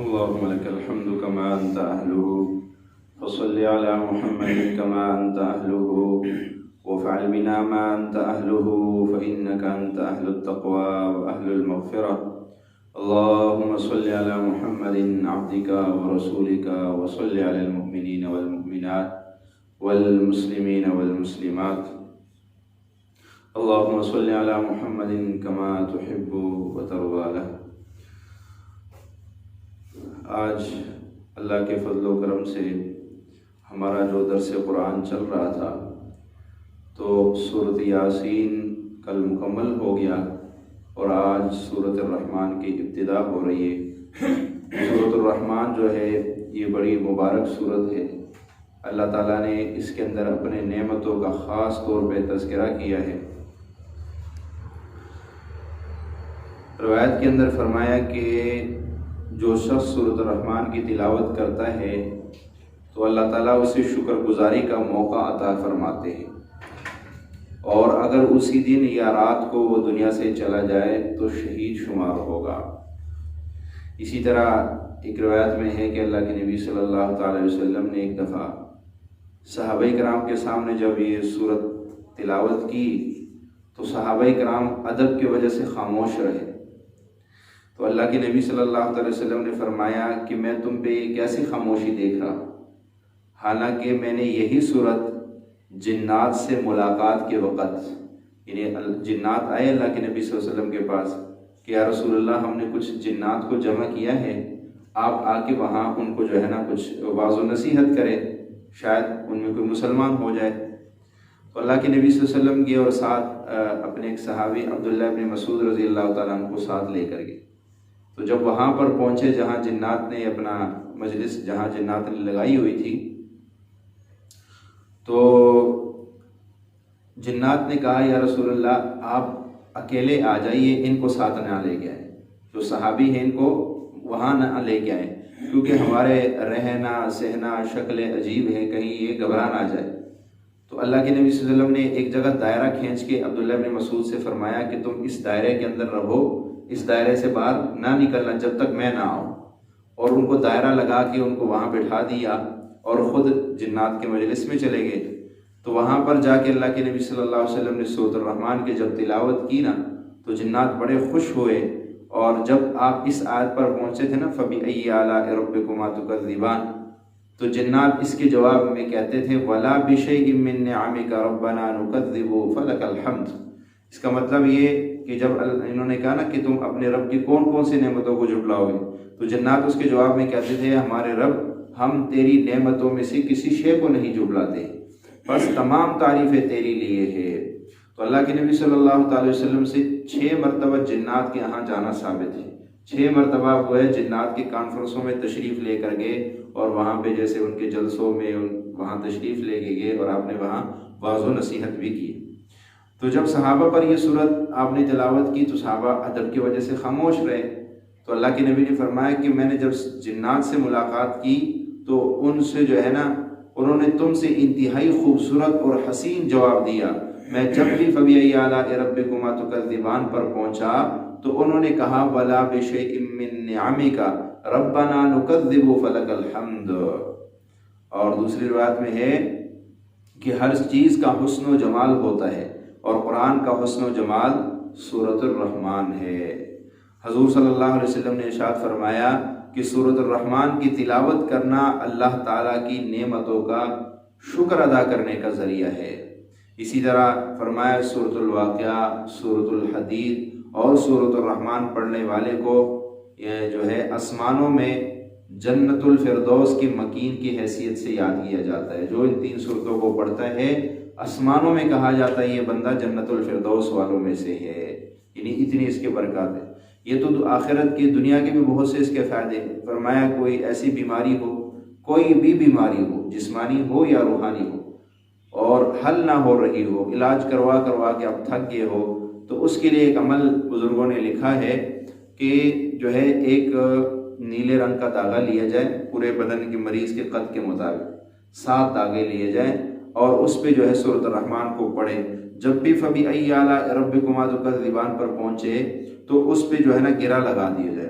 اللهم لك الحمد كما أنت أهله، فصل على محمد كما أنت أهله، وافعل بنا ما أنت أهله، فإنك أنت أهل التقوى وأهل المغفرة. اللهم صل على محمد عبدك ورسولك، وصل على المؤمنين والمؤمنات والمسلمين والمسلمات. اللهم صل على محمد كما تحب وترضى له. آج اللہ کے فضل و کرم سے ہمارا جو درس قرآن چل رہا تھا تو سورۃ یاسین کل مکمل ہو گیا اور آج سورۃ الرحمن کی ابتدا ہو رہی ہے۔ سورۃ الرحمن جو ہے یہ بڑی مبارک سورت ہے۔ اللہ تعالیٰ نے اس کے اندر اپنے نعمتوں کا خاص طور پہ تذکرہ کیا ہے۔ روایت کے اندر فرمایا کہ جو شخص سورۃ الرحمن کی تلاوت کرتا ہے تو اللہ تعالیٰ اسے شکر گزاری کا موقع عطا فرماتے ہیں، اور اگر اسی دن یا رات کو وہ دنیا سے چلا جائے تو شہید شمار ہوگا۔ اسی طرح ایک روایت میں ہے کہ اللہ کے نبی صلی اللہ تعالی وسلم نے ایک دفعہ صحابہ کرام کے سامنے جب یہ سورت تلاوت کی تو صحابہ کرام ادب کی وجہ سے خاموش رہے، تو اللہ کے نبی صلی اللہ علیہ وسلم نے فرمایا کہ میں تم پہ یہ کیسی خاموشی دیکھ رہا، حالانکہ میں نے یہی صورت جنات سے ملاقات کے وقت، یعنی جنات آئے اللہ کے نبی صلی اللہ علیہ وسلم کے پاس کہ یا رسول اللہ ہم نے کچھ جنات کو جمع کیا ہے، آپ آ کے وہاں ان کو جو ہے نا کچھ واعظ و نصیحت کریں، شاید ان میں کوئی مسلمان ہو جائے۔ تو اللہ کے نبی صلی اللہ علیہ وسلم گئے اور ساتھ اپنے ایک صحابی عبداللہ ابن مسعود رضی اللہ تعالیٰ عنہ کو ساتھ لے کر گئے۔ تو جب وہاں پر پہنچے جہاں جنات نے اپنا مجلس جہاں جنات نے لگائی ہوئی تھی، تو جنات نے کہا یا رسول اللہ آپ اکیلے آ جائیے، ان کو ساتھ نہ لے کے آئیں، جو صحابی ہیں ان کو وہاں نہ لے کے آئیں، کیونکہ ہمارے رہنا سہنا شکل عجیب ہے، کہیں یہ گھبرا نہ جائے۔ تو اللہ کے نبی صلی اللہ علیہ وسلم نے ایک جگہ دائرہ کھینچ کے عبداللہ بن مسعود سے فرمایا کہ تم اس دائرے کے اندر رہو، اس دائرے سے باہر نہ نکلنا جب تک میں نہ آؤں، اور ان کو دائرہ لگا کے ان کو وہاں بٹھا دیا اور خود جنات کے مجلس میں چلے گئے۔ تو وہاں پر جا کے اللہ کے نبی صلی اللہ علیہ وسلم نے سورۃ الرحمن کی جب تلاوت کی نا تو جنات بڑے خوش ہوئے، اور جب آپ اس آیت پر پہنچے تھے نا فَبِأَيِّ آلَاءِ رَبِّكُمَا تُكَذِّبَانِ، تو جنات اس کے جواب میں کہتے تھے وَلَا بِشَيْءٍ مِّن نِّعَمِكَ رَبَّنَا نُكَذِّبُ فَلَكَ الْحَمْدُ۔ اس کا مطلب یہ کہ جب انہوں نے کہا نا کہ تم اپنے رب کی کون کون سی نعمتوں کو جھٹلاؤ گے، تو جنات اس کے جواب میں کہتے تھے ہمارے رب ہم تیری نعمتوں میں سے کسی شے کو نہیں جھٹلاتے، بس تمام تعریفیں تیری لیے ہے۔ تو اللہ کے نبی صلی اللہ تعالی وسلم سے 6 مرتبہ جنات کے یہاں جانا ثابت ہے، 6 مرتبہ وہ ہے جنات کے کانفرنسوں میں تشریف لے کر گئے، اور وہاں پہ جیسے ان کے جلسوں میں وہاں تشریف لے کے گئے اور آپ نے وہاں واعظ و نصیحت بھی کی۔ تو جب صحابہ پر یہ صورت آپ نے تلاوت کی تو صحابہ ادب کی وجہ سے خاموش رہے، تو اللہ کے نبی نے فرمایا کہ میں نے جب جنات سے ملاقات کی تو ان سے جو ہے نا انہوں نے تم سے انتہائی خوبصورت اور حسین جواب دیا۔ میں جب بھی فَبِأَيِّ آلَاءِ رَبِّكُمَا تُكَذِّبَانِ پر پہنچا تو انہوں نے کہا وَلَا بِشَيْءٍ مِّن نِّعَمِكَ رَبَّنَا نُكَذِّبُ فَلَكَ الْحَمْدُ۔ اور دوسری روایت میں ہے کہ ہر چیز کا حسن و جمال ہوتا ہے، اور قرآن کا حسن و جمال سورۃ الرحمن ہے۔ حضور صلی اللہ علیہ وسلم نے ارشاد فرمایا کہ سورۃ الرحمن کی تلاوت کرنا اللہ تعالیٰ کی نعمتوں کا شکر ادا کرنے کا ذریعہ ہے۔ اسی طرح فرمایا سورۃ الواقعہ، سورۃ الحدید اور سورۃ الرحمن پڑھنے والے کو یہ جو ہے آسمانوں میں جنت الفردوس کی مکین کی حیثیت سے یاد کیا جاتا ہے۔ جو ان 3 سورتوں کو پڑھتا ہے آسمانوں میں کہا جاتا ہے یہ بندہ جنت الفردوس والوں میں سے ہے، یعنی اتنی اس کے برکات ہے۔ یہ تو آخرت کی دنیا کے بھی بہت سے اس کے فائدے ہیں۔ فرمایا کوئی ایسی بیماری ہو، کوئی بھی بیماری ہو، جسمانی ہو یا روحانی ہو، اور حل نہ ہو رہی ہو، علاج کروا کے اب تھک گئے ہو، تو اس کے لیے ایک عمل بزرگوں نے لکھا ہے کہ جو ہے ایک نیلے رنگ کا دھاگا لیا جائے، پورے بدن کے مریض کے قد کے مطابق 7 دھاگے لیے جائیں، اور اس پہ جو ہے سورۃ الرحمن کو پڑھیں۔ جب بھی فَبِأَيِّ آلَاءِ رَبِّكُمَا تُكَذِّبَانِ پر پہنچے تو اس پہ جو ہے نا گرہ لگا دیا جائے۔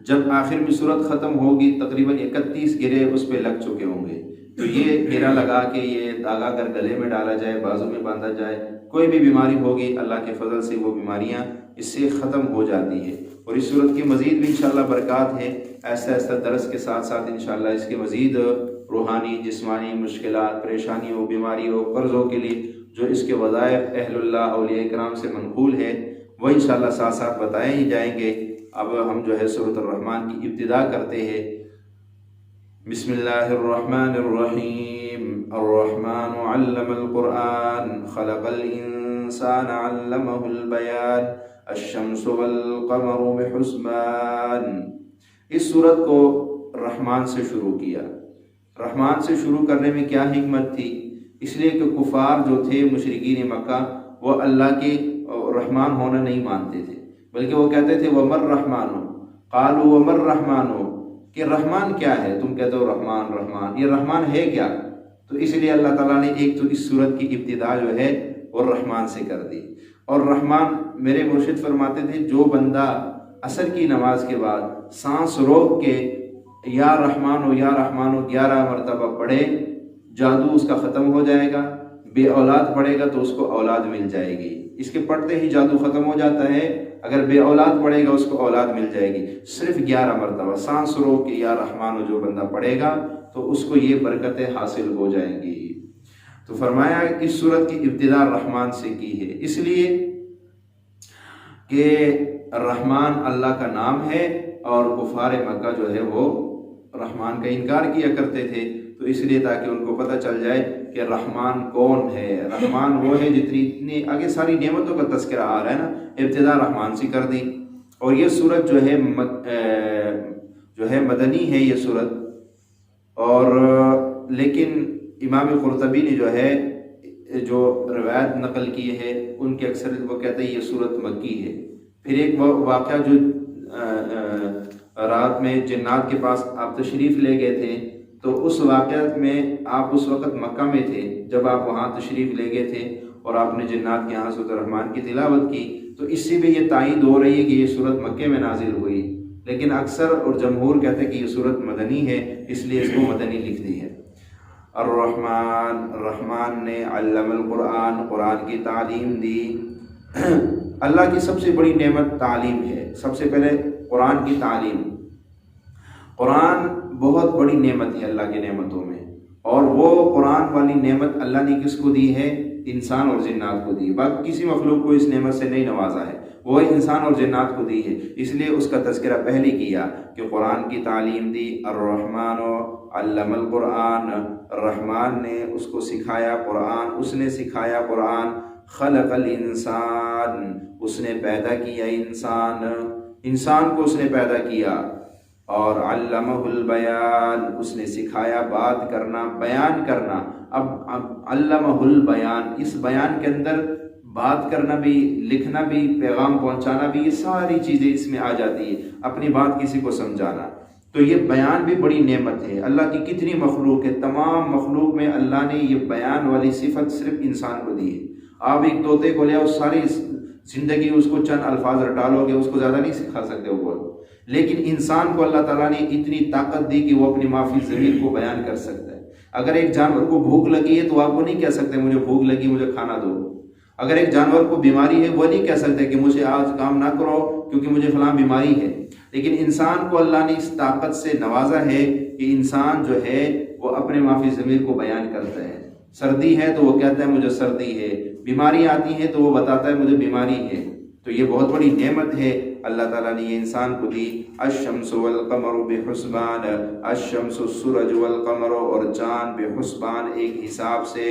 جب آخر میں صورت ختم ہوگی تقریباً 31 گرے اس پہ لگ چکے ہوں گے. تو یہ گرا لگا کے یہ داغا کر گلے میں ڈالا جائے، بازو میں باندھا جائے، کوئی بھی بیماری ہوگی اللہ کے فضل سے وہ بیماریاں اس سے ختم ہو جاتی ہے. اور اس صورت کی مزید بھی انشاءاللہ برکات ہے. ایسا ایسا درس کے ساتھ ساتھ انشاءاللہ اس کے مزید روحانی جسمانی مشکلات، پریشانیوں، بیماریوں، قرضوں کے لیے جو اس کے وظائف اہل اللہ اولیاء کرام سے منقول ہے وہ انشاءاللہ ساتھ ساتھ بتائے ہی جائیں گے. اب ہم جو ہے سورۃ الرحمن کی ابتدا کرتے ہیں. بسم اللہ الرحمن الرحیم. الرحمن علم القرآن خلق الانسان علمہ البیان الشمس والقمر بحسبان. اس سورت کو رحمان سے شروع کیا. رحمان سے شروع کرنے میں کیا حکمت تھی؟ اس لیے کہ کفار جو تھے مشرکین مکہ وہ اللہ کے رحمان ہونا نہیں مانتے تھے، بلکہ وہ کہتے تھے وَمَا الرَّحْمَانُ قَالُوا وَمَا الرَّحْمَانُ کہ رحمان کیا ہے؟ تم کہتے ہو رحمان رحمان، یہ رحمان ہے کیا؟ تو اس لیے اللہ تعالیٰ نے ایک تو اس سورت کی ابتدا جو ہے وہ رحمان سے کر دی. اور رحمان میرے مرشد فرماتے تھے جو بندہ عصر کی نماز کے بعد سانس روک کے یا رحمان ہو یا رحمان ہو 11 مرتبہ پڑھے جادو اس کا ختم ہو جائے گا. بے اولاد پڑھے گا تو اس کو اولاد مل جائے گی. اس کے پڑھتے ہی جادو ختم ہو جاتا ہے. اگر بے اولاد پڑھے گا اس کو اولاد مل جائے گی. صرف 11 مرتبہ سانس روک کے یا رحمان ہو جو بندہ پڑھے گا تو اس کو یہ برکتیں حاصل ہو جائیں گی. تو فرمایا اس سورت کی ابتدا رحمان سے کی ہے، اس لیے کہ رحمان اللہ کا نام ہے اور کفار مکہ جو ہے وہ رحمان کا انکار کیا کرتے تھے. تو اس لیے تاکہ ان کو پتہ چل جائے کہ رحمان کون ہے. رحمان وہ ہے اتنی آگے ساری نعمتوں کا تذکرہ آ رہا ہے نا، ابتدا رحمان سے کر دی. اور یہ سورت جو ہے مدنی ہے یہ سورت. اور لیکن امام قرطبی نے جو روایت نقل کی ہے ان کے اکثر وہ کہتے ہیں یہ سورت مکی ہے. پھر ایک واقعہ جو رات میں جنات کے پاس آپ تشریف لے گئے تھے، تو اس واقعات میں آپ اس وقت مکہ میں تھے جب آپ وہاں تشریف لے گئے تھے اور آپ نے جنات کے یہاں سورۃ الرحمن کی تلاوت کی. تو اس سے بھی یہ تائید ہو رہی ہے کہ یہ سورت مکے میں نازل ہوئی، لیکن اکثر اور جمہور کہتے ہیں کہ یہ سورت مدنی ہے، اس لیے اس کو مدنی لکھ دی ہے. الرحمن، رحمان نے علم القرآن، قرآن کی تعلیم دی. اللہ کی سب سے بڑی نعمت تعلیم ہے. سب سے پہلے قرآن کی تعلیم. قرآن بہت بڑی نعمت ہے اللہ کی نعمتوں میں، اور وہ قرآن والی نعمت اللہ نے کس کو دی ہے؟ انسان اور جنات کو دی. باقی کسی مخلوق کو اس نعمت سے نہیں نوازا ہے، وہ انسان اور جنات کو دی ہے. اس لیے اس کا تذکرہ پہلے کیا کہ قرآن کی تعلیم دی. الرحمن علم القرآن، رحمان نے اس کو سکھایا قرآن، اس نے سکھایا قرآن. خلق الانسان، اس نے پیدا کیا انسان کو اس نے پیدا کیا. اور علمہ البیان، اس نے سکھایا بات کرنا، بیان کرنا. اب علمہ البیان، اس بیان کے اندر بات کرنا بھی، لکھنا بھی، پیغام پہنچانا بھی، یہ ساری چیزیں اس میں آ جاتی ہے. اپنی بات کسی کو سمجھانا، تو یہ بیان بھی بڑی نعمت ہے. اللہ کی کتنی مخلوق ہے، تمام مخلوق میں اللہ نے یہ بیان والی صفت صرف انسان کو دی ہے. آپ ایک طوطے کو لے آؤ، ساری زندگی اس کو چند الفاظ رٹالو گے، اس کو زیادہ نہیں سکھا سکتے وہ بول. لیکن انسان کو اللہ تعالیٰ نے اتنی طاقت دی کہ وہ اپنی معافی ضمیر کو بیان کر سکتا ہے. اگر ایک جانور کو بھوک لگی ہے تو آپ کو نہیں کہہ سکتے مجھے بھوک لگی مجھے کھانا دو. اگر ایک جانور کو بیماری ہے وہ نہیں کہہ سکتے کہ مجھے آج کام نہ کرو کیونکہ مجھے فلاں بیماری ہے. لیکن انسان کو اللہ نے اس طاقت سے نوازا ہے کہ انسان جو ہے وہ اپنے معافی ضمیر کو بیان کرتا ہے. سردی ہے تو وہ کہتا ہے مجھے سردی ہے، بیماری آتی ہے تو وہ بتاتا ہے مجھے بیماری ہے. تو یہ بہت بڑی نعمت ہے اللہ تعالیٰ نے یہ انسان کو دی. الشمس والقمر بحسبان، الشمس سورج والقمر اور چاند بحسبان ایک حساب سے.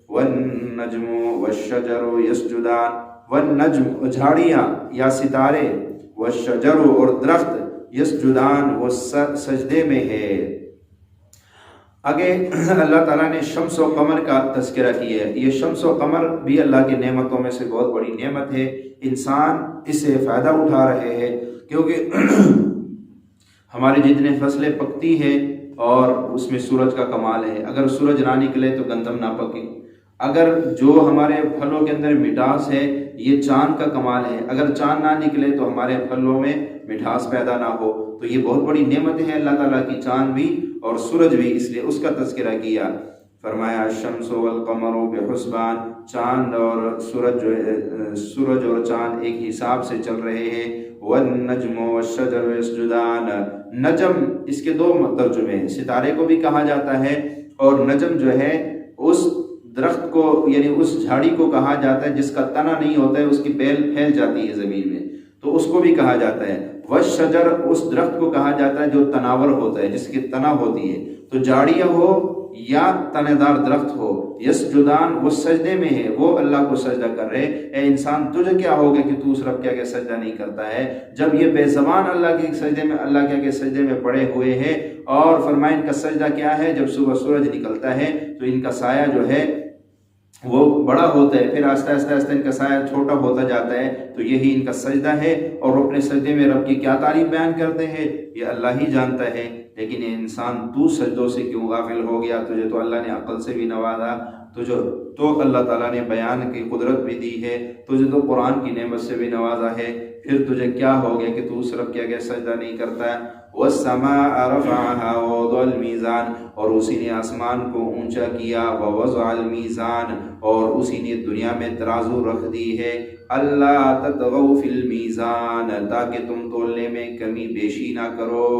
والنجم والشجر یسجدان، والنجم جھاڑیاں یا ستارے، والشجر اور درخت یسجدان وہ سجدے میں ہے. آگے اللہ تعالیٰ نے شمس و قمر کا تذکرہ کیا ہے. یہ شمس و قمر بھی اللہ کی نعمتوں میں سے بہت بڑی نعمت ہے. انسان اس سے فائدہ اٹھا رہے ہیں کیونکہ ہماری جتنے فصلیں پکتی ہیں اور اس میں سورج کا کمال ہے. اگر سورج نہ نکلے تو گندم نہ پکے. اگر جو ہمارے پھلوں کے اندر مٹاس ہے یہ چاند کا کمال ہے، اگر چاند نہ نکلے تو ہمارے پھلوں میں مٹھاس پیدا نہ ہو، تو یہ بہت بڑی نعمت ہے اللہ تعالیٰ کی، چاند بھی اور سورج بھی، اس لیے اس کا تذکرہ کیا۔ فرمایا الشمس والقمر بحسبان، چاند اور سورج اور چاند ایک حساب سے چل رہے ہیں۔ والنجم والشجر یسجدان، نجم اس کے دو ترجمے ہیں، ستارے کو بھی کہا جاتا ہے، اور نجم جو ہے اس درخت کو یعنی اس جھاڑی کو کہا جاتا ہے جس کا تنا نہیں ہوتا ہے، اس کی بیل پھیل جاتی ہے زمین میں، تو اس کو بھی کہا جاتا ہے۔ والشجر اس درخت کو کہا جاتا ہے جو تناور ہوتا ہے، جس کی تنا ہوتی ہے، تو جھاڑیاں ہو یا تنے دار درخت ہو، یسجدان وہ سجدے میں ہے، وہ اللہ کو سجدہ کر رہے۔ اے انسان تجھے کیا ہو گیا کہ تو اس رب کیا سجدہ نہیں کرتا ہے، جب یہ بے زبان اللہ کے سجدے میں، اللہ کیا سجدے میں پڑے ہوئے ہیں۔ اور فرمائے ان کا سجدہ کیا ہے، جب صبح سورج نکلتا ہے تو ان کا سایہ جو ہے وہ بڑا ہوتا ہے، پھر آہستہ آہستہ ان کا سایہ چھوٹا ہوتا جاتا ہے، تو یہی ان کا سجدہ ہے۔ اور وہ اپنے سجدے میں رب کی کیا تعریف بیان کرتے ہیں یہ اللہ ہی جانتا ہے۔ لیکن اے انسان تو سجدوں سے کیوں غافل ہو گیا؟ تجھے تو اللہ نے عقل سے بھی نوازا، تجھے تو اللہ تعالیٰ نے بیان کی قدرت بھی دی ہے، تجھے تو قرآن کی نعمت سے بھی نوازا ہے، پھر تجھے کیا ہو گیا کہ تو اس رب کیا سجدہ نہیں کرتا ہے؟ والسماء رفعها ووضع الميزان، اور اسی نے آسمان کو اونچا کیا، ووضع الميزان، اور اسی نے دنیا میں ترازو رکھ دی ہے، اللہ تطغوا فی المیزان، تاکہ تم تولنے میں کمی بیشی نہ کرو۔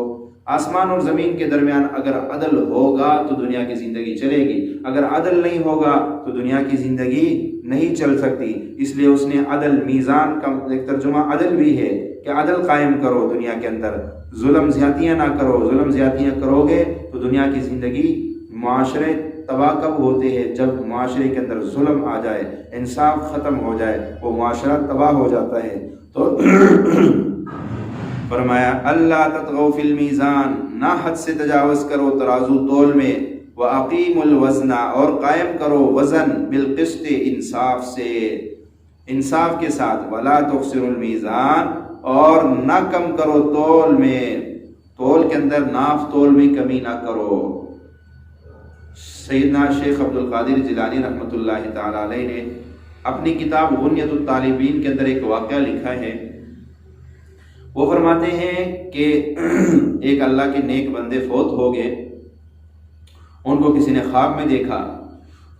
آسمان اور زمین کے درمیان اگر عدل ہوگا تو دنیا کی زندگی چلے گی، اگر عدل نہیں ہوگا تو دنیا کی زندگی نہیں چل سکتی۔ اس لیے اس نے عدل، میزان کا ایک ترجمہ عدل بھی ہے کہ عدل قائم کرو دنیا کے اندر، ظلم زیادتیاں نہ کرو، ظلم زیادتیاں کرو گے تو دنیا کی زندگی، معاشرے تباہ کب ہوتے ہیں؟ جب معاشرے کے اندر ظلم آ جائے، انصاف ختم ہو جائے، وہ معاشرہ تباہ ہو جاتا ہے۔ تو فرمایا اللہ تطغوا فی المیزان، نہ حد سے تجاوز کرو ترازو تول میں، وَأَقِيمُوا الْوَزْنَ، اور قائم کرو وزن، بالقسط، انصاف سے، انصاف کے ساتھ، وَلَا تُخْسِرُوا الْمِيزَانَ، اور نہ کم کرو تول میں، تول کے اندر ناف تول میں کمی نہ کرو۔ سیدنا شیخ عبد القادر جیلانی رحمۃ اللہ تعالی علیہ نے اپنی کتاب غنیۃ الطالبین کے اندر ایک واقعہ لکھا ہے۔ وہ فرماتے ہیں کہ ایک اللہ کے نیک بندے فوت ہو گئے، ان کو کسی نے خواب میں دیکھا،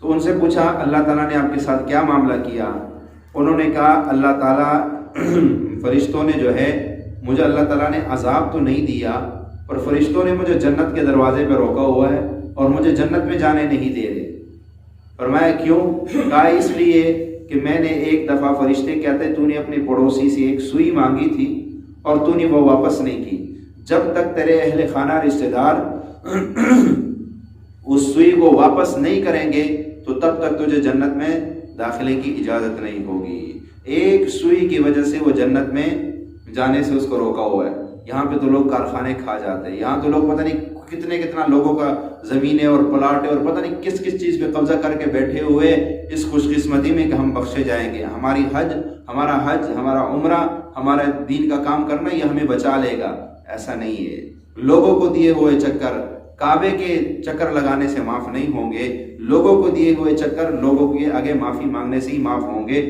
تو ان سے پوچھا اللہ تعالیٰ نے آپ کے ساتھ کیا معاملہ کیا؟ انہوں نے کہا اللہ تعالیٰ فرشتوں نے جو ہے مجھے، اللہ تعالیٰ نے عذاب تو نہیں دیا، پر فرشتوں نے مجھے جنت کے دروازے پہ روکا ہوا ہے اور مجھے جنت میں جانے نہیں دے رہے۔ فرمایا کیوں؟ کہا اس لیے کہ میں نے ایک دفعہ، فرشتے کہتے تو نے اپنی پڑوسی سے ایک سوئی مانگی تھی اور تو نے وہ واپس نہیں کی، جب تک تیرے اہل خانہ رشتہ دار اس سوئی کو واپس نہیں کریں گے تو تب تک تجھے جنت میں داخلے کی اجازت نہیں ہوگی۔ ایک سوئی کی وجہ سے وہ جنت میں جانے سے اس کو روکا ہوا ہے۔ یہاں پہ تو لوگ کارخانے کھا جاتے ہیں، یہاں تو لوگ پتہ نہیں کتنا لوگوں کا زمینیں اور پلاٹ اور پتہ نہیں کس چیز پہ قبضہ کر کے بیٹھے ہوئے، اس خوش قسمتی میں کہ ہم بخشے جائیں گے، ہمارا حج، ہمارا عمرہ، ہمارا دین کا کام کرنا یہ ہمیں بچا لے گا۔ ایسا نہیں ہے، لوگوں کو دیے ہوئے چکر کعبے کے چکر لگانے سے معاف نہیں ہوں گے، لوگوں کو دیے ہوئے چکر لوگوں کے آگے معافی مانگنے سے ہی معاف ہوں گے۔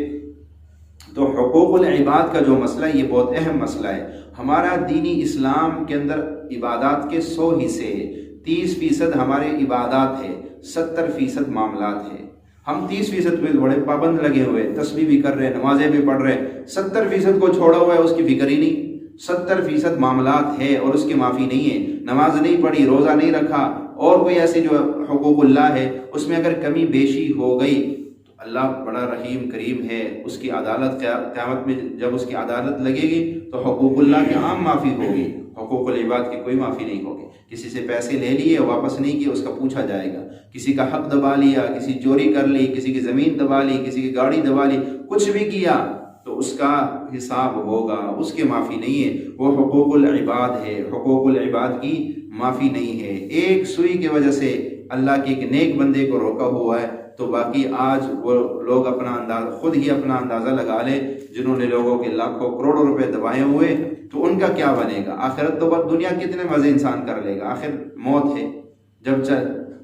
تو حقوق العباد کا جو مسئلہ یہ بہت اہم مسئلہ ہے۔ ہمارا دینی اسلام کے اندر عبادات کے 100 حصے ہیں، 30% ہمارے عبادات ہے، 70% معاملات ہے۔ ہم 30% پہ بڑے پابند لگے ہوئے، تسبیح بھی کر رہے، نمازیں بھی پڑھ رہے، 70% کو چھوڑا ہوا ہے، اس کی فکر ہی نہیں۔ 70% معاملات ہے اور اس کی معافی نہیں ہے، نماز نہیں پڑھی، روزہ نہیں رکھا، اور کوئی ایسے جو حقوق اللہ ہے اس میں اگر کمی بیشی ہو گئی تو اللہ بڑا رحیم کریم ہے، اس کی عدالت قیامت میں جب اس کی عدالت لگے گی تو حقوق اللہ کی عام معافی ہوگی، حقوق العباد کی کوئی معافی نہیں ہوگی۔ کسی سے پیسے لے لیے واپس نہیں کیے، اس کا پوچھا جائے گا۔ کسی کا حق دبا لیا، کسی چوری کر لی، کسی کی زمین دبا لی، کسی کی گاڑی دبا لی، کچھ بھی کیا تو اس کا حساب ہوگا، اس کی معافی نہیں ہے۔ وہ حقوق العباد ہے، حقوق العباد کی معافی نہیں ہے۔ ایک سوئی کی وجہ سے اللہ کے ایک نیک بندے کو روکا ہوا ہے، تو باقی آج وہ لوگ خود ہی اپنا اندازہ لگا لیں، جنہوں نے لوگوں کے لاکھوں کروڑوں روپے دبائے ہوئے، تو ان کا کیا بنے گا؟ آخرت تو بس دنیا کتنے مزے انسان کر لے گا، آخر موت ہے،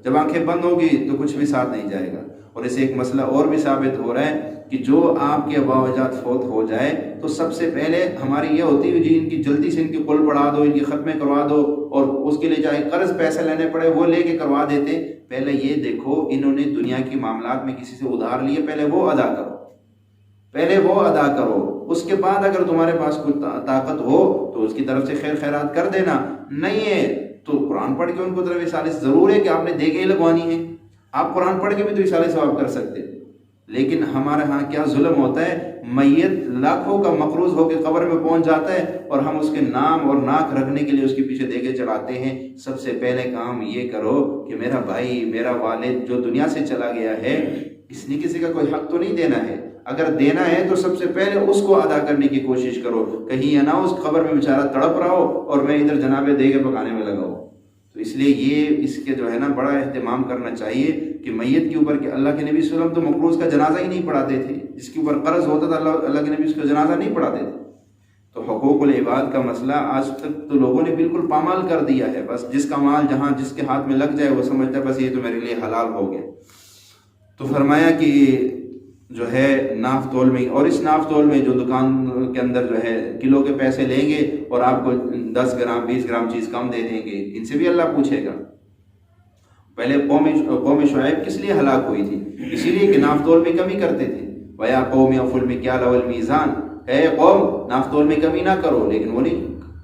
جب آنکھیں بند ہوگی تو کچھ بھی ساتھ نہیں جائے گا۔ اور اسے ایک مسئلہ اور بھی ثابت ہو رہا ہے کہ جو آپ کے ابا و اجداد فوت ہو جائے تو سب سے پہلے ہماری یہ ہوتی ہے جی ان کی جلدی سے ان کی قل پڑھا دو، ان کی ختمیں کروا دو، اور اس کے لیے چاہے قرض پیسے لینے پڑے وہ لے کے کروا دیتے۔ پہلے یہ دیکھو انہوں نے دنیا کی معاملات میں کسی سے ادھار لیے، پہلے وہ ادا کرو، پہلے وہ ادا کرو، اس کے بعد اگر تمہارے پاس کوئی طاقت ہو تو اس کی طرف سے خیر خیرات کر دینا، نہیں ہے تو قرآن پڑھ کے ان کو طرف اصالہ، ضرور ہے کہ آپ نے دیگیں لگوانی ہے، آپ قرآن پڑھ کے بھی تو اصالہ ثواب کر سکتے۔ لیکن ہمارے ہاں کیا ظلم ہوتا ہے، میت لاکھوں کا مقروض ہو کے قبر میں پہنچ جاتا ہے اور ہم اس کے نام اور ناک رکھنے کے لیے اس کے پیچھے دیگیں چڑھاتے ہیں۔ سب سے پہلے کام یہ کرو کہ میرا بھائی، میرا والد جو دنیا سے چلا گیا ہے، اس نے کسی کا کوئی حق تو نہیں دینا ہے، اگر دینا ہے تو سب سے پہلے اس کو ادا کرنے کی کوشش کرو، کہیں یہ نہ اس قبر میں بیچارہ تڑپ رہا ہو اور میں ادھر جناب دیگے پکانے میں لگا ہوں۔ تو اس لیے یہ اس کے جو ہے نا بڑا اہتمام کرنا چاہیے کہ میت کے اوپر، کہ اللہ کے نبی صلی اللہ علیہ وسلم تو مقروض کا جنازہ ہی نہیں پڑھاتے تھے، جس کے اوپر قرض ہوتا تھا اللہ کے نبی اس کا جنازہ نہیں پڑھاتے تھے۔ تو حقوق العباد کا مسئلہ آج تک تو لوگوں نے بالکل پامال کر دیا ہے، بس جس کا مال جہاں جس کے ہاتھ میں لگ جائے وہ سمجھتا ہے بس یہ تو میرے لیے حلال ہو گیا۔ تو فرمایا کہ جو ہے ناف تول میں، اور اس ناف تول میں جو دکان کے اندر جو ہے کلو کے پیسے لیں گے اور آپ کو 10 گرام 20 گرام چیز کم دے دیں گے، ان سے بھی اللہ پوچھے گا۔ پہلے قوم شعیب کس لیے ہلاک ہوئی تھی؟ اسی لیے کہ ناف تول میں کمی کرتے تھے۔ وَيَا قَوْمِ أَوْفُوا الْمِكْيَالَ وَالْمِيزَانَ، اے قوم ناف تول میں کمی نہ کرو، لیکن وہ نہیں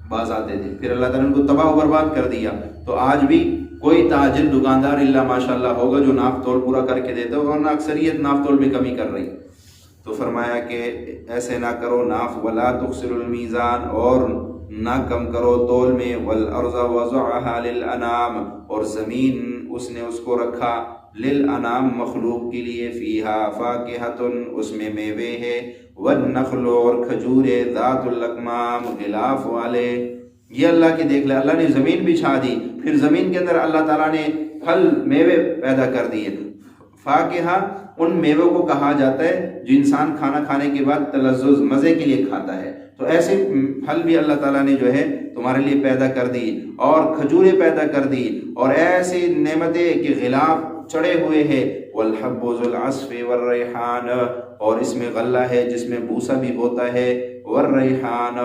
باز آتے تھے، پھر اللہ تعالیٰ نے ان کو تباہ و برباد کر دیا۔ تو آج بھی کوئی تاجر دکاندار اللہ ماشاءاللہ ہوگا جو ناف تول پورا کر کے دیتا ہوگا، ورنہ اکثریت ناف تول میں کمی کر رہی۔ تو فرمایا کہ ایسے نہ کرو ناف، وَلَا تُخْسِرُوا الْمِيزَانَ، اور نہ کم کرو تول میں، وَالْأَرْضَ وَضَعَهَا لِلْأَنَامِ، اور زمین اس نے اس کو رکھا للانام مخلوق کے لیے، فیہا فاکہۃ، اس میں میوے ہے، والنخل، اور کھجورے، ذات الاکمام، غلاف والے۔ یہ اللہ کی دیکھ لے، اللہ نے زمین بچھا دی، پھر زمین کے اندر اللہ تعالیٰ نے پھل میوے پیدا کر دیے۔ فاکہہ ان میووں کو کہا جاتا ہے جو انسان کھانا کھانے کے بعد تلذذ مزے کے لیے کھاتا ہے، تو ایسے پھل بھی اللہ تعالیٰ نے جو ہے تمہارے لیے پیدا کر دی، اور کھجوریں پیدا کر دی، اور ایسی نعمتیں کہ غلاف چڑھے ہوئے ہیں، والحب ذو العصف والریحان، اور اس میں غلہ ہے جس میں بوسا بھی ہوتا ہے، والریحان،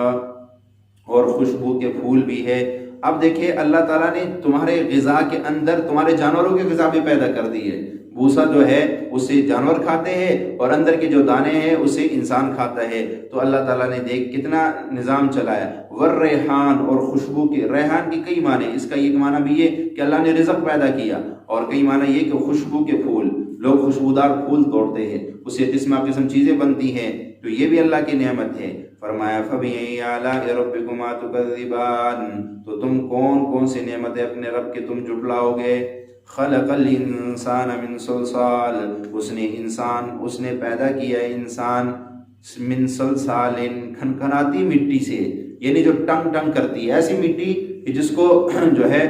اور خوشبو کے پھول بھی ہے۔ اب دیکھیں اللہ تعالیٰ نے تمہارے غذا کے اندر تمہارے جانوروں کی غذا بھی پیدا کر دی ہے، بوسا جو ہے اسے جانور کھاتے ہیں اور اندر کے جو دانے ہیں اسے انسان کھاتا ہے۔ تو اللہ تعالیٰ نے دیکھ کتنا نظام چلایا۔ والریحان، اور خوشبو کے، ریحان کی کئی معنی، اس کا ایک معنی بھی یہ کہ اللہ نے رزق پیدا کیا، اور کئی معنی یہ کہ خوشبو کے پھول، لوگ خوشبودار پھول توڑتے ہیں، اس سے قسم قسم چیزیں بنتی ہیں، تو یہ بھی اللہ کی نعمت ہے۔ فرمایا فَبِأَيِّ آلَاءِ رَبِّكُمَا تُكَذِّبَانِ، تو تم کون کون سی نعمتیں اپنے رب کے تم جھٹلاؤ گے۔ خلق الانسان من صلصال، اس نے پیدا کیا انسان من صلصال، کھنکھناتی مٹی سے، یعنی جو ٹنگ ٹنگ کرتی ہے، ایسی مٹی کہ جس کو جو ہے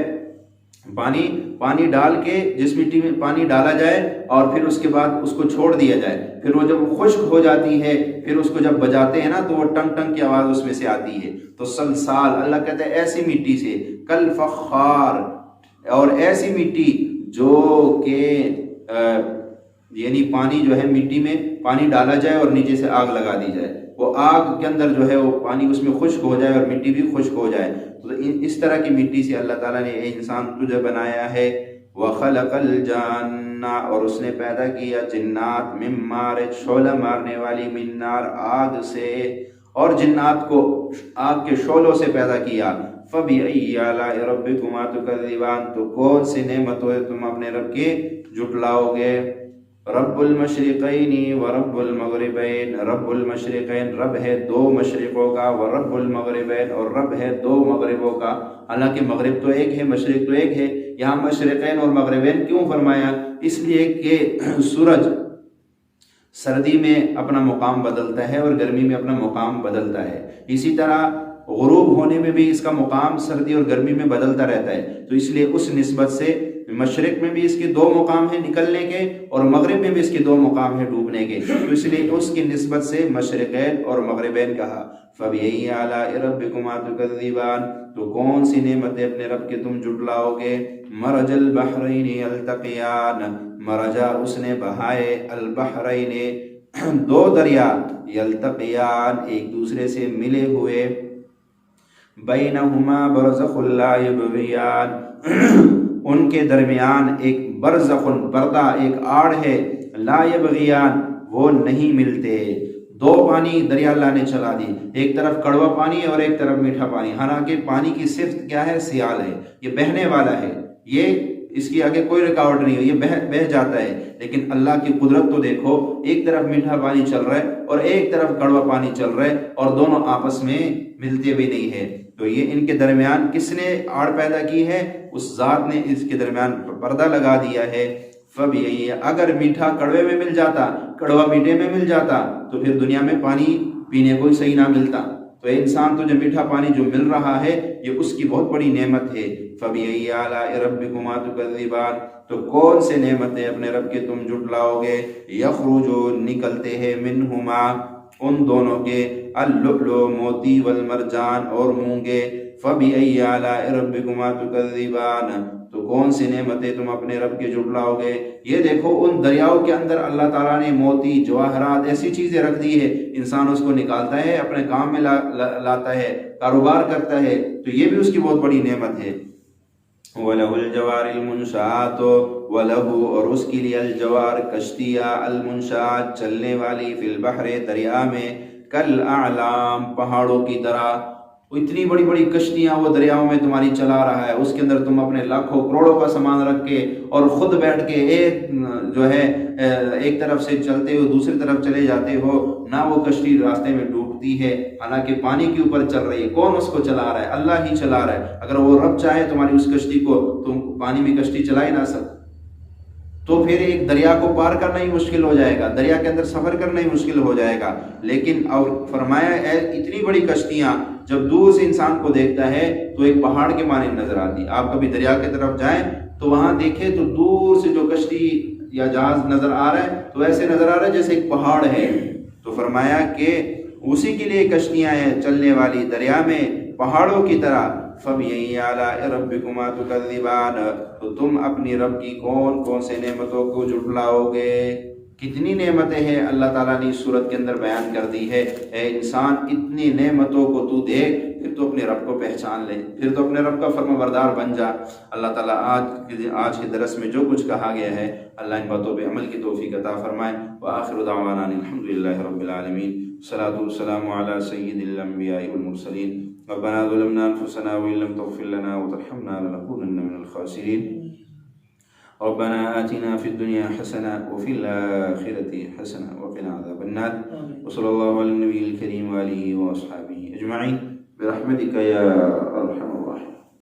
پانی ڈال کے، جس مٹی میں پانی ڈالا جائے اور پھر اس کے بعد اس کو چھوڑ دیا جائے، پھر وہ جب خشک ہو جاتی ہے پھر اس کو جب بجاتے ہیں نا تو وہ ٹنگ ٹنگ کی آواز اس میں سے آتی ہے۔ تو صلصال اللہ کہتا ہے ایسی مٹی سے، کالفخار، اور ایسی مٹی جو کہ یعنی پانی جو ہے مٹی میں پانی ڈالا جائے اور نیچے سے آگ لگا دی جائے، وہ آگ کے اندر جو ہے وہ پانی اس میں خشک ہو جائے اور مٹی بھی خشک ہو جائے۔ تو اس طرح کی مٹی سے اللہ تعالیٰ نے اے انسان تجھے بنایا ہے۔ وَخَلَقَ الْجَانَّ، اور اس نے پیدا کیا جنات، مِن مَارِجٍ، شعلہ مارنے والی، مِن نار، آگ سے، اور جنات کو آگ کے شعلوں سے پیدا کیا۔ فَبِأَيِّ آلَاءِ رَبِّكُمَا تُكَذِّبَانِ، تو کون سی نعمتوں ہے تم اپنے رب کے جھٹلاؤ گے۔ رب المشرقین ورب المغربین، رب المشرقین رب ہے دو مشرقوں کا، ورب المغربین اور رب ہے دو مغربوں کا۔ حالانکہ مغرب تو ایک ہے، مشرق تو ایک ہے، یہاں مشرقین اور مغربین کیوں فرمایا؟ اس لیے کہ سورج سردی میں اپنا مقام بدلتا ہے اور گرمی میں اپنا مقام بدلتا ہے، اسی طرح غروب ہونے میں بھی اس کا مقام سردی اور گرمی میں بدلتا رہتا ہے۔ تو اس لیے اس نسبت سے مشرق میں بھی اس کے دو مقام ہیں نکلنے کے، اور مغرب میں بھی اس کے دو مقام ہیں ڈوبنے کے، تو اس لیے اس کی نسبت سے مشرقین اور مغربین کہا۔ فَبِأَيِّ آلَاءِ رَبِّكُمَا تُكَذِّبَانِ، تو کون سی نعمتیں اپنے رب کے تم جھٹلاؤ گے۔ مَرَجَ الْبَحْرَيْنِ يَلْتَقِيَانِ، مرجا اس نے بہائے، البحرین دو دریا یلتقیان ایک دوسرے سے ملے ہوئے، بینہما برزخ لا یبغیان ان کے درمیان ایک برزخ پردہ، ایک آڑ ہے، لا یبغیان وہ نہیں ملتے۔ دو پانی دریا اللہ نے چلا دی، ایک طرف کڑوا پانی اور ایک طرف میٹھا پانی، حالانکہ پانی کی صفت کیا ہے؟ سیال ہے، یہ بہنے والا ہے، یہ اس کی آگے کوئی رکاوٹ نہیں ہے، یہ بہہ جاتا ہے۔ لیکن اللہ کی قدرت تو دیکھو، ایک طرف میٹھا پانی چل رہا ہے اور ایک طرف کڑوا پانی چل رہا ہے، اور دونوں آپس میں ملتے بھی نہیں ہے۔ تو یہ ان کے درمیان کس نے آڑ پیدا کی ہے؟ اس ذات نے اس کے درمیان پردہ لگا دیا ہے۔ فبئی اگر میٹھا کڑوے میں مل جاتا، کڑوا میٹھے میں مل جاتا، تو پھر دنیا میں پانی پینے کو صحیح نہ ملتا۔ تو انسان تو جو میٹھا پانی جو مل رہا ہے یہ اس کی بہت بڑی نعمت ہے۔ فبئی آلاء ربکما تکذبان تو کون سے نعمتیں اپنے رب کے تم جھٹلاؤ گے؟ یخرجو نکلتے ہیں منہما ان دونوں کے، اللؤلؤ موتی والمرجان اور مونگے۔ فبئی آلاء ربکما تکذبان تو کون سی نعمتیں تم اپنے رب کے جھٹلاؤ گے؟ یہ دیکھو ان دریاؤں کے اندر اللہ تعالیٰ نے موتی، جواہرات، ایسی چیزیں رکھ دی ہے، انسان اس کو نکالتا ہے، اپنے کام میں لاتا ہے، کاروبار کرتا ہے، تو یہ بھی اس کی بہت بڑی نعمت ہے۔ وَلَهُ الْجَوَارِ الْمُنْشَآتُ وَلَهُ اور اس کے لیے الجوار کشتیاں، المنشآت چلنے والی، فی البحر دریا میں، کالأعلام پہاڑوں کی طرح، اتنی بڑی بڑی کشتیاں وہ دریاؤں میں تمہاری چلا رہا ہے، اس کے اندر تم اپنے لاکھوں کروڑوں کا سامان رکھ کے اور خود بیٹھ کے ایک جو ہے ایک طرف سے چلتے ہو دوسری طرف چلے جاتے ہو، نہ وہ کشتی راستے میں ڈوبتی ہے، حالانکہ پانی کے اوپر چل رہی ہے۔ کون اس کو چلا رہا ہے؟ اللہ ہی چلا رہا ہے۔ اگر وہ رب چاہے تمہاری اس کشتی کو، تم پانی میں کشتی چلا ہی نہ سکتے، تو پھر ایک دریا کو پار کرنا ہی مشکل ہو جائے گا، دریا کے اندر سفر کرنا ہی مشکل ہو جائے گا۔ لیکن اور فرمایا اتنی بڑی کشتیاں جب دور سے انسان کو دیکھتا ہے تو ایک پہاڑ کے مانے نظر آتی۔ آپ کبھی دریا کی طرف جائیں تو وہاں دیکھیں تو دور سے جو کشتی یا جہاز نظر آ رہا ہے تو ایسے نظر آ رہا ہے جیسے ایک پہاڑ ہے۔ تو فرمایا کہ اسی کے لیے کشتیاں ہیں چلنے والی دریا میں پہاڑوں کی طرح۔ فَبِأَيِّ آلَاءِ رَبِّكُمَا تُكَذِّبَانِ تو تم اپنی رب کی کون کون سے نعمتوں کو جھٹلاؤ گے؟ کتنی نعمتیں ہیں اللہ تعالیٰ نے اس صورت کے اندر بیان کر دی ہے۔ اے انسان اتنی نعمتوں کو تو دیکھ، پھر تو اپنے رب کو پہچان لے، پھر تو اپنے رب کا فرما بردار بن جا۔ اللہ تعالیٰ آج کے درس میں جو کچھ کہا گیا ہے اللہ ان باتوں پہ عمل کی توفیق عطا فرمائے۔ وآخر دعوانا الحمدللہ رب العالمین، والصلاة والسلام علی سید الانبیاء والمرسلین۔ ربنا ظلمنا انفسنا وان لم تغفر لنا وترحمنا لنكونن من الخاسرین۔ ربنا آتنا في الدنيا حسنة وفي الآخرة حسنة وقنا عذاب النار، وصلى الله على النبي الكريم وآله وأصحابه أجمعين برحمتك يا أرحم